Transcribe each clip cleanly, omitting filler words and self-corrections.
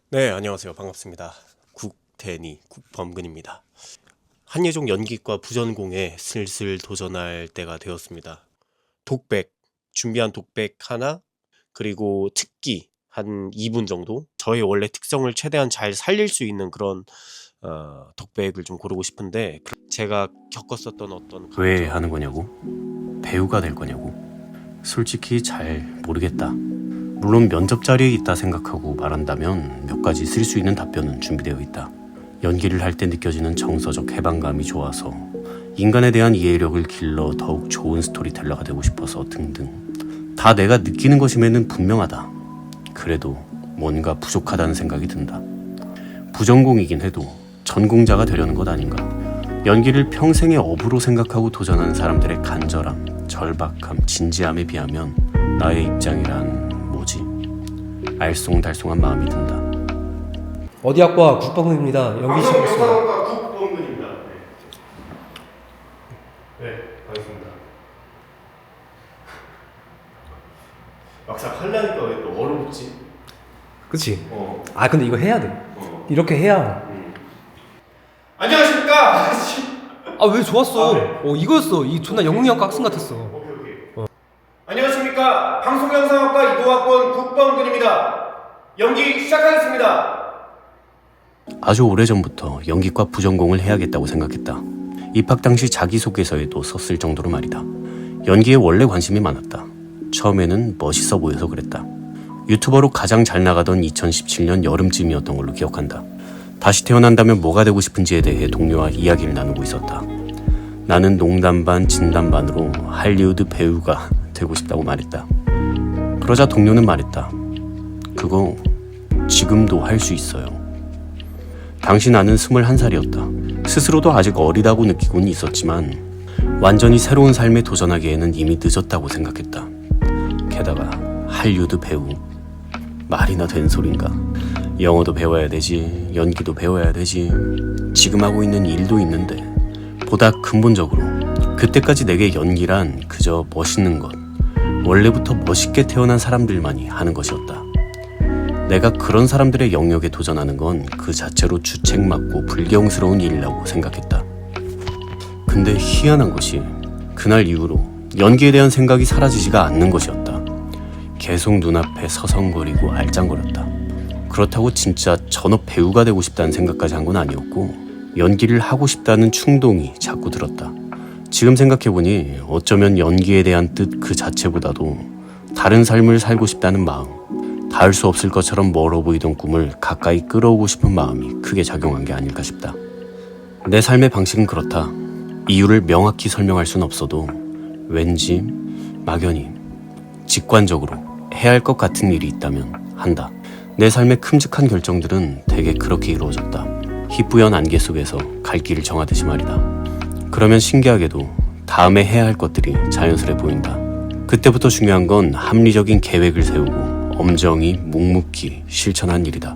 네, 안녕하세요. 반갑습니다. 국대니 국범근입니다. 한예종 연기과 부전공에 슬슬 도전할 때가 되었습니다. 독백, 준비한 독백 하나, 그리고 특기 한 2분 정도, 저의 원래 특성을 최대한 잘 살릴 수 있는 그런 독백을 좀 고르고 싶은데, 제가 겪었었던 어떤 왜 하는 거냐고? 배우가 될 거냐고? 솔직히 잘 모르겠다. 물론 면접 자리에 있다 생각하고 말한다면 몇 가지 쓸 수 있는 답변은 준비되어 있다. 연기를 할 때 느껴지는 정서적 해방감이 좋아서, 인간에 대한 이해력을 길러 더욱 좋은 스토리텔러가 되고 싶어서 등등. 다 내가 느끼는 것임에는 분명하다. 그래도 뭔가 부족하다는 생각이 든다. 부전공이긴 해도 전공자가 되려는 것 아닌가? 연기를 평생의 업으로 생각하고 도전하는 사람들의 간절함, 절박함, 진지함에 비하면 나의 입장이란 뭐지? 알쏭달쏭한 마음이 든다. 어디 학과 국방부입니다. 연기 시작했습니다. 방송영상학과 국범근입니다. 네, 가겠습니다. 막상 하려니까 왜 또 어렵지? 그치? 아 근데 이거 해야 돼. 이렇게 해야. 안녕하십니까? 아 왜 좋았어? 아, 네. 이거였어. 이 존나 영웅형 학생 같았어. 오케이. 안녕하십니까? 방송영상학과 이도학번 국범근입니다. 연기 시작하겠습니다. 아주 오래전부터 연기과 부전공을 해야겠다고 생각했다. 입학 당시 자기소개서에도 썼을 정도로 말이다. 연기에 원래 관심이 많았다. 처음에는 멋있어 보여서 그랬다. 유튜버로 가장 잘 나가던 2017년 여름쯤이었던 걸로 기억한다. 다시 태어난다면 뭐가 되고 싶은지에 대해 동료와 이야기를 나누고 있었다. 나는 농담 반 진담 반으로 할리우드 배우가 되고 싶다고 말했다. 그러자 동료는 말했다. 그거 지금도 할 수 있어요. 당시 나는 21살이었다. 스스로도 아직 어리다고 느끼고는 있었지만 완전히 새로운 삶에 도전하기에는 이미 늦었다고 생각했다. 게다가 할리우드 배우, 말이나 된 소린가. 영어도 배워야 되지, 연기도 배워야 되지, 지금 하고 있는 일도 있는데, 보다 근본적으로 그때까지 내게 연기란 그저 멋있는 것, 원래부터 멋있게 태어난 사람들만이 하는 것이었다. 내가 그런 사람들의 영역에 도전하는 건 그 자체로 주책맞고 불경스러운 일이라고 생각했다. 근데 희한한 것이 그날 이후로 연기에 대한 생각이 사라지지가 않는 것이었다. 계속 눈앞에 서성거리고 알짱거렸다. 그렇다고 진짜 전업 배우가 되고 싶다는 생각까지 한 건 아니었고, 연기를 하고 싶다는 충동이 자꾸 들었다. 지금 생각해보니 어쩌면 연기에 대한 뜻 그 자체보다도 다른 삶을 살고 싶다는 마음, 닿을 수 없을 것처럼 멀어 보이던 꿈을 가까이 끌어오고 싶은 마음이 크게 작용한 게 아닐까 싶다. 내 삶의 방식은 그렇다. 이유를 명확히 설명할 순 없어도 왠지 막연히 직관적으로 해야 할 것 같은 일이 있다면 한다. 내 삶의 큼직한 결정들은 대개 그렇게 이루어졌다. 희뿌연 안개 속에서 갈 길을 정하듯이 말이다. 그러면 신기하게도 다음에 해야 할 것들이 자연스레 보인다. 그때부터 중요한 건 합리적인 계획을 세우고 엄정히 묵묵히 실천한 일이다.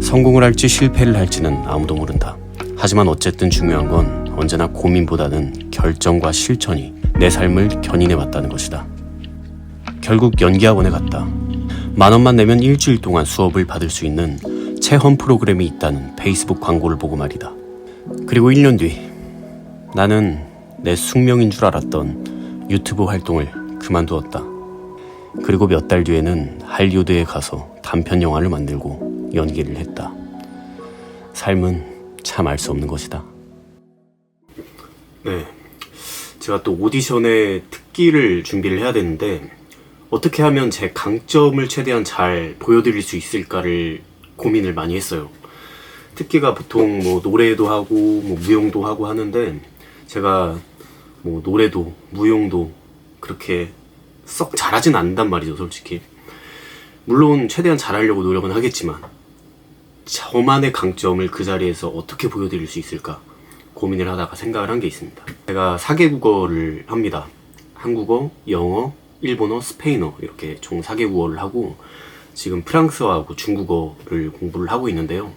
성공을 할지 실패를 할지는 아무도 모른다. 하지만 어쨌든 중요한 건 언제나 고민보다는 결정과 실천이 내 삶을 견인해왔다는 것이다. 결국 연기학원에 갔다. 10,000원만 내면 일주일 동안 수업을 받을 수 있는 체험 프로그램이 있다는 페이스북 광고를 보고 말이다. 그리고 1년 뒤 나는 내 숙명인 줄 알았던 유튜브 활동을 그만두었다. 그리고 몇 달 뒤에는 할리우드에 가서 단편 영화를 만들고 연기를 했다. 삶은 참 알 수 없는 것이다. 네, 제가 또 오디션에 특기를 준비를 해야 되는데 어떻게 하면 제 강점을 최대한 잘 보여드릴 수 있을까를 고민을 많이 했어요. 특기가 보통 뭐 노래도 하고 뭐 무용도 하고 하는데 제가 뭐 노래도 무용도 그렇게 썩 잘하진 않는단 말이죠, 솔직히. 물론 최대한 잘하려고 노력은 하겠지만 저만의 강점을 그 자리에서 어떻게 보여드릴 수 있을까 고민을 하다가 생각을 한 게 있습니다. 제가 4개 국어를 합니다. 한국어, 영어, 일본어, 스페인어 이렇게 총 4개 국어를 하고 지금 프랑스어하고 중국어를 공부를 하고 있는데요.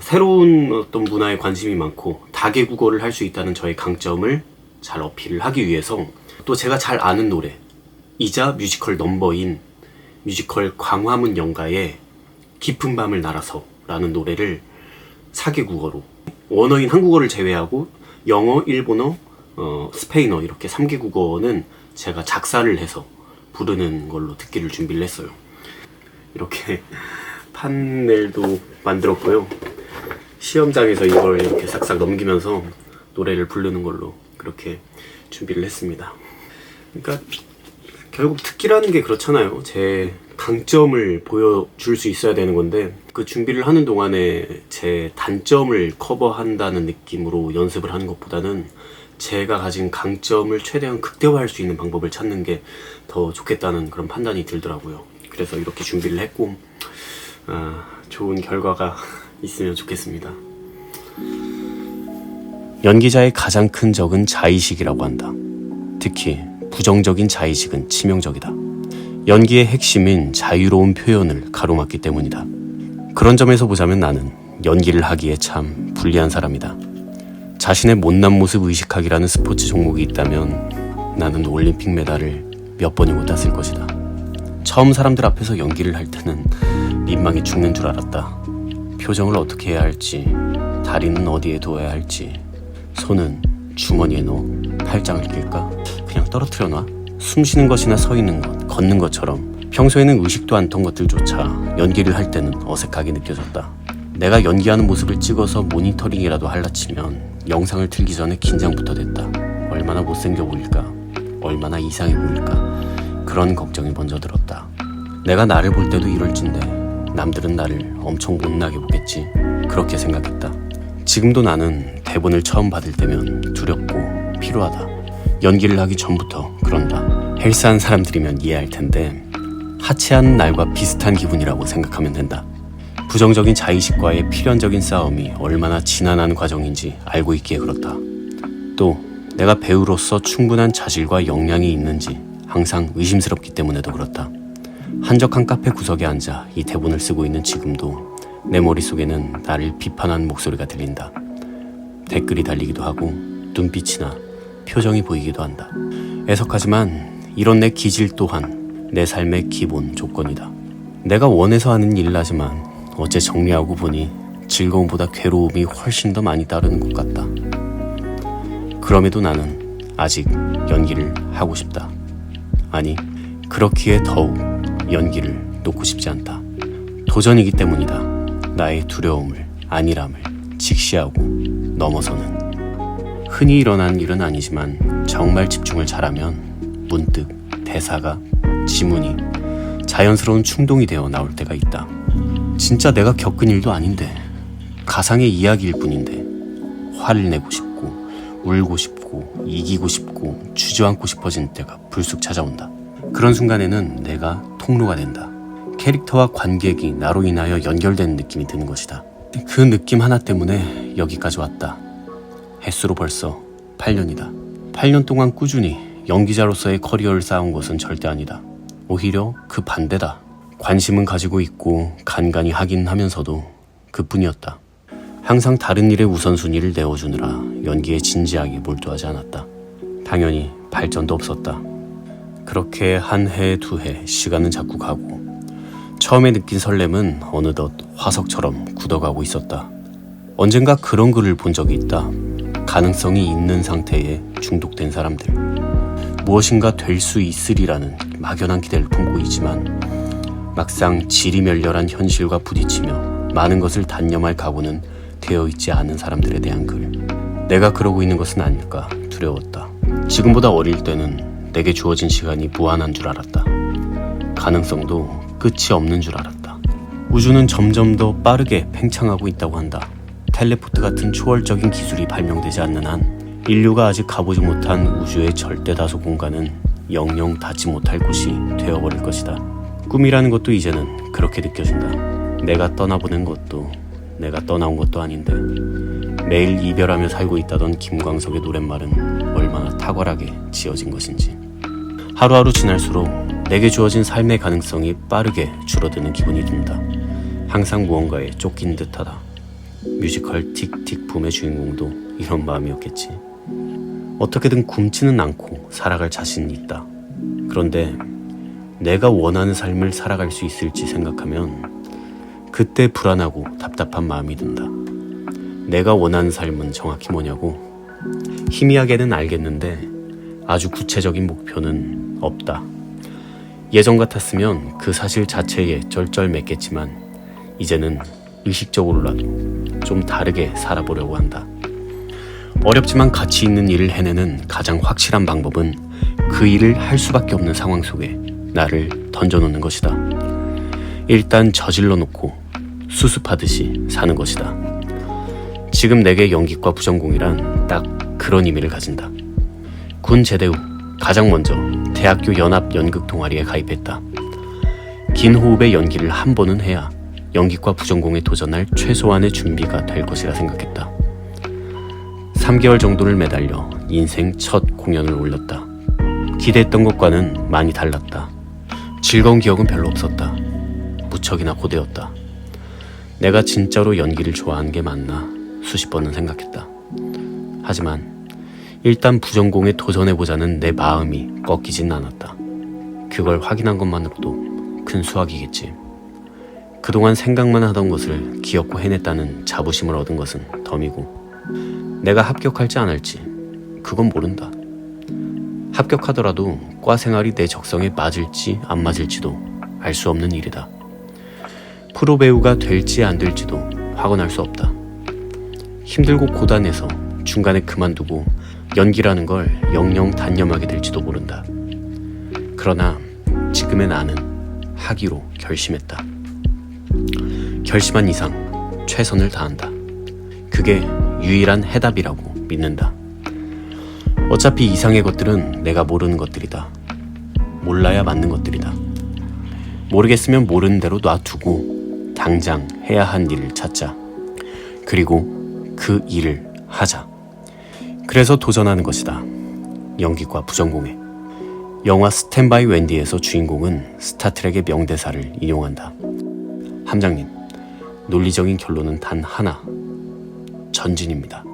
새로운 어떤 문화에 관심이 많고 다개국어를 할 수 있다는 저의 강점을 잘 어필을 하기 위해서 또 제가 잘 아는 노래 이자 뮤지컬 넘버인 뮤지컬 광화문 연가의 깊은 밤을 날아서 라는 노래를 4개국어로, 원어인 한국어를 제외하고 영어, 일본어, 스페인어 이렇게 3개국어는 제가 작사를 해서 부르는 걸로 듣기를 준비를 했어요. 이렇게 판넬도 만들었고요. 시험장에서 이걸 이렇게 싹싹 넘기면서 노래를 부르는 걸로 그렇게 준비를 했습니다. 그러니까 결국 특기라는 게 그렇잖아요. 제 강점을 보여줄 수 있어야 되는 건데, 그 준비를 하는 동안에 제 단점을 커버한다는 느낌으로 연습을 하는 것보다는 제가 가진 강점을 최대한 극대화할 수 있는 방법을 찾는 게 더 좋겠다는 그런 판단이 들더라고요. 그래서 이렇게 준비를 했고, 좋은 결과가 있으면 좋겠습니다. 연기자의 가장 큰 적은 자의식이라고 한다. 특히 부정적인 자의식은 치명적이다. 연기의 핵심인 자유로운 표현을 가로막기 때문이다. 그런 점에서 보자면 나는 연기를 하기에 참 불리한 사람이다. 자신의 못난 모습 의식하기라는 스포츠 종목이 있다면 나는 올림픽 메달을 몇 번이고 땄을 것이다. 처음 사람들 앞에서 연기를 할 때는 민망해 죽는 줄 알았다. 표정을 어떻게 해야 할지, 다리는 어디에 두어야 할지, 손은 주머니에 넣어 팔짱을 낄까? 그냥 떨어뜨려 놔? 숨 쉬는 것이나 서 있는 것, 걷는 것처럼 평소에는 의식도 않던 것들조차 연기를 할 때는 어색하게 느껴졌다. 내가 연기하는 모습을 찍어서 모니터링이라도 할라 치면 영상을 틀기 전에 긴장부터 됐다. 얼마나 못생겨 보일까? 얼마나 이상해 보일까? 그런 걱정이 먼저 들었다. 내가 나를 볼 때도 이럴진데 남들은 나를 엄청 못나게 보겠지. 그렇게 생각했다. 지금도 나는 대본을 처음 받을 때면 두렵고 피로하다. 연기를 하기 전부터 그런다. 헬스한 사람들이면 이해할 텐데 하체하는 날과 비슷한 기분이라고 생각하면 된다. 부정적인 자의식과의 필연적인 싸움이 얼마나 지난한 과정인지 알고 있기에 그렇다. 또 내가 배우로서 충분한 자질과 역량이 있는지 항상 의심스럽기 때문에도 그렇다. 한적한 카페 구석에 앉아 이 대본을 쓰고 있는 지금도 내 머릿속에는 나를 비판하는 목소리가 들린다. 댓글이 달리기도 하고 눈빛이나 표정이 보이기도 한다. 애석하지만 이런 내 기질 또한 내 삶의 기본 조건이다. 내가 원해서 하는 일이라지만 어째 정리하고 보니 즐거움보다 괴로움이 훨씬 더 많이 따르는 것 같다. 그럼에도 나는 아직 연기를 하고 싶다. 아니, 그렇기에 더욱 연기를 놓고 싶지 않다. 도전이기 때문이다. 나의 두려움을, 안일함을 직시하고 넘어서는. 흔히 일어난 일은 아니지만 정말 집중을 잘하면 문득 대사가, 지문이 자연스러운 충동이 되어 나올 때가 있다. 진짜 내가 겪은 일도 아닌데, 가상의 이야기일 뿐인데 화를 내고 싶고 울고 싶고 이기고 싶고 주저앉고 싶어진 때가 불쑥 찾아온다. 그런 순간에는 내가 통로가 된다. 캐릭터와 관객이 나로 인하여 연결되는 느낌이 드는 것이다. 그 느낌 하나 때문에 여기까지 왔다. 횟수로 벌써 8년이다. 8년 동안 꾸준히 연기자로서의 커리어를 쌓은 것은 절대 아니다. 오히려 그 반대다. 관심은 가지고 있고 간간히 하긴 하면서도 그뿐이었다. 항상 다른 일에 우선순위를 내어주느라 연기에 진지하게 몰두하지 않았다. 당연히 발전도 없었다. 그렇게 한 해, 두 해 시간은 자꾸 가고 처음에 느낀 설렘은 어느덧 화석처럼 굳어가고 있었다. 언젠가 그런 글을 본 적이 있다. 가능성이 있는 상태에 중독된 사람들. 무엇인가 될 수 있으리라는 막연한 기대를 품고 있지만 막상 지리멸렬한 현실과 부딪히며 많은 것을 단념할 각오는 되어 있지 않은 사람들에 대한 글. 내가 그러고 있는 것은 아닐까 두려웠다. 지금보다 어릴 때는 내게 주어진 시간이 무한한 줄 알았다. 가능성도 끝이 없는 줄 알았다. 우주는 점점 더 빠르게 팽창하고 있다고 한다. 텔레포트 같은 초월적인 기술이 발명되지 않는 한 인류가 아직 가보지 못한 우주의 절대 다수 공간은 영영 닿지 못할 곳이 되어버릴 것이다. 꿈이라는 것도 이제는 그렇게 느껴진다. 내가 떠나보낸 것도 내가 떠나온 것도 아닌데 매일 이별하며 살고 있다던 김광석의 노랫말은 얼마나 탁월하게 지어진 것인지. 하루하루 지날수록 내게 주어진 삶의 가능성이 빠르게 줄어드는 기분이 든다. 항상 무언가에 쫓긴 듯하다. 뮤지컬 틱틱 붐의 주인공도 이런 마음이었겠지. 어떻게든 굶지는 않고 살아갈 자신이 있다. 그런데 내가 원하는 삶을 살아갈 수 있을지 생각하면 그때 불안하고 답답한 마음이 든다. 내가 원하는 삶은 정확히 뭐냐고? 희미하게는 알겠는데 아주 구체적인 목표는 없다. 예전 같았으면 그 사실 자체에 쩔쩔맸겠지만 이제는 의식적으로라도 좀 다르게 살아보려고 한다. 어렵지만 가치 있는 일을 해내는 가장 확실한 방법은 그 일을 할 수밖에 없는 상황 속에 나를 던져놓는 것이다. 일단 저질러 놓고 수습하듯이 사는 것이다. 지금 내게 연기과 부전공이란 딱 그런 의미를 가진다. 군 제대 후 가장 먼저 대학교 연합 연극 동아리에 가입했다. 긴 호흡의 연기를 한 번은 해야 연기과 부전공에 도전할 최소한의 준비가 될 것이라 생각했다. 3개월 정도를 매달려 인생 첫 공연을 올렸다. 기대했던 것과는 많이 달랐다. 즐거운 기억은 별로 없었다. 무척이나 고되었다. 내가 진짜로 연기를 좋아하는 게 맞나 수십 번은 생각했다. 하지만 일단 부전공에 도전해보자는 내 마음이 꺾이진 않았다. 그걸 확인한 것만으로도 큰 수확이겠지. 그동안 생각만 하던 것을 기억고 해냈다는 자부심을 얻은 것은 덤이고 내가 합격할지 안 할지 그건 모른다. 합격하더라도 과 생활이 내 적성에 맞을지 안 맞을지도 알 수 없는 일이다. 프로 배우가 될지 안 될지도 확언할 수 없다. 힘들고 고단해서 중간에 그만두고 연기라는 걸 영영 단념하게 될지도 모른다. 그러나 지금의 나는 하기로 결심했다. 결심한 이상 최선을 다한다. 그게 유일한 해답이라고 믿는다. 어차피 이상의 것들은 내가 모르는 것들이다. 몰라야 맞는 것들이다. 모르겠으면 모르는 대로 놔두고 당장 해야 한 일을 찾자. 그리고 그 일을 하자. 그래서 도전하는 것이다. 연기과 부전공에. 영화 스탠바이 웬디에서 주인공은 스타트rek의 명대사를 인용한다. 함장님, 논리적인 결론은 단 하나. 전진입니다.